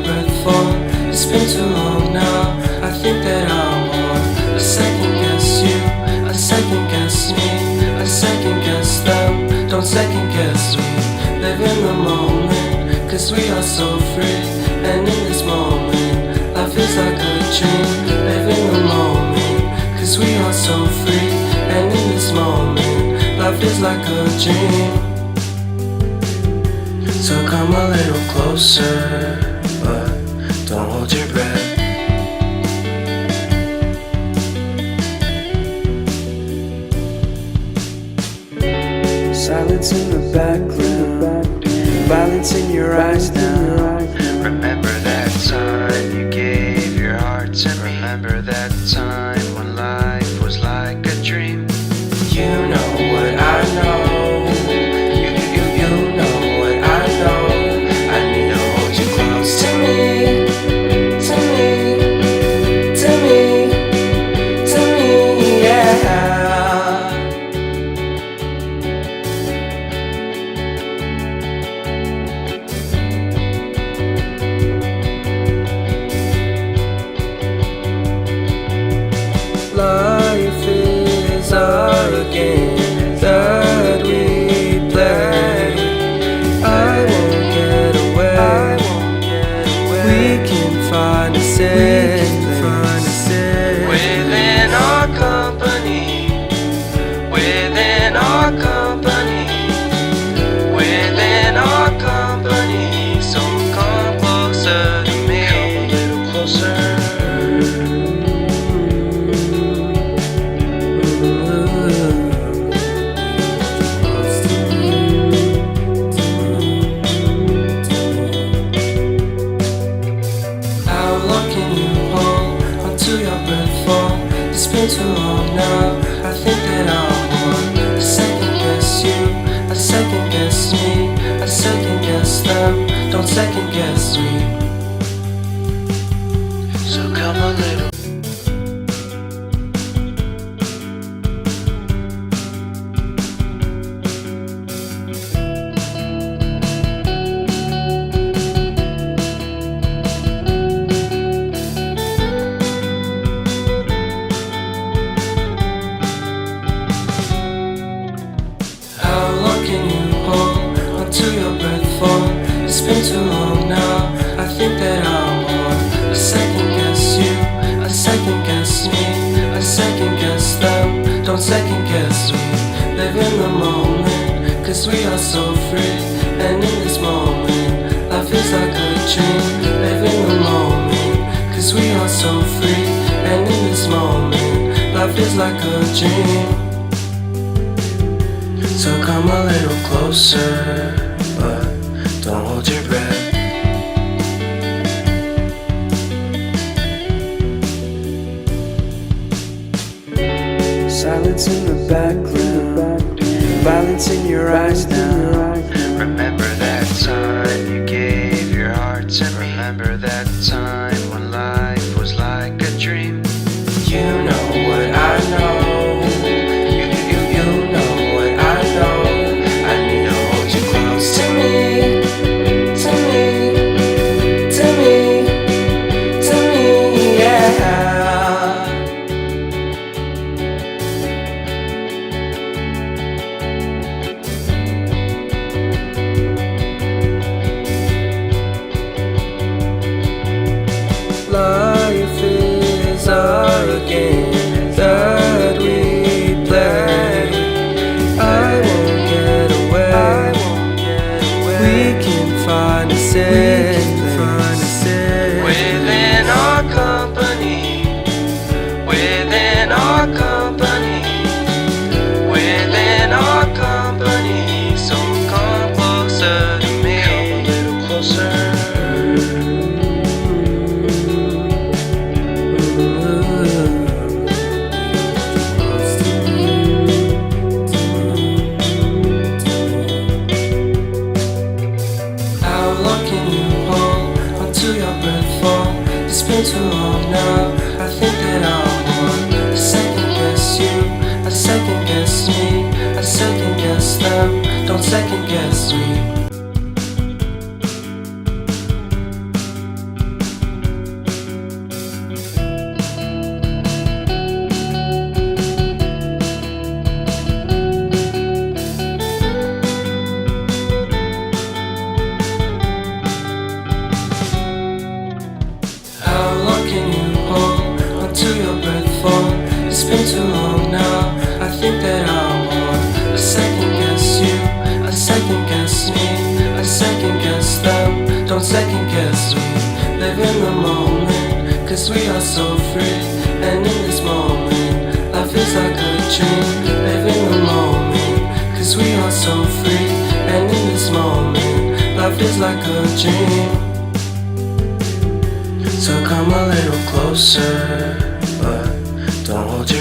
breath fall. It's been too long now. I think that I'm on. I second guess you, I second guess me, I second guess them. Don't second guess me. Live in the moment, cause we are so free. And in this moment, life is like a dream. Live in the moment, cause we are so free. And in this moment, life is like a dream. So come a little closer, but don't hold your breath. Silence in the background, violence in your eyes now. Remember that time you gave your heart to me. Remember that time when life was like a dream. You know what I know. You know what I know. I need to hold you close to me, to me, to me, to me, yeah. Life is a game that we play. I won't get away. We can find a safe place Within our company, within our company, within our company. So come closer to me, come a little closer. It's been too long now. I think that I'm on. I second guess you, I second guess me, I second guess them. Don't second guess me. So come a little. It's been too long now. I think that I'm on. I second guess you, I second guess me, I second guess them. Don't second guess me. Live in the moment, cause we are so free. And in this moment, life is like a dream. Live in the moment, cause we are so free. And in this moment, life is like a dream. So come a little closer, but don't hold your breath. Silence in the background, violence in your eyes now. Remember that time you gave your heart to me. Remember that time when life was like a dream. You know what I know. You know what I know. I need to hold you close to me, to me, to me, to me, yeah. Life is a game that we play. I won't get away. We can find a safe place Within our company, within our company, within our company. So come closer to me, come a little closer. It's been too long now. I think that I'm on. I second guess you, I second guess me, I second guess them. Don't second guess me. too long now. I think that I'm on. I second guess you, I second guess me, I second guess them. Don't second guess we live in the moment, cause we are so free. And in this moment, life is like a dream. Live in the moment, cause we are so free. And in this moment, life is like a dream. So come a little closer, but don't hold your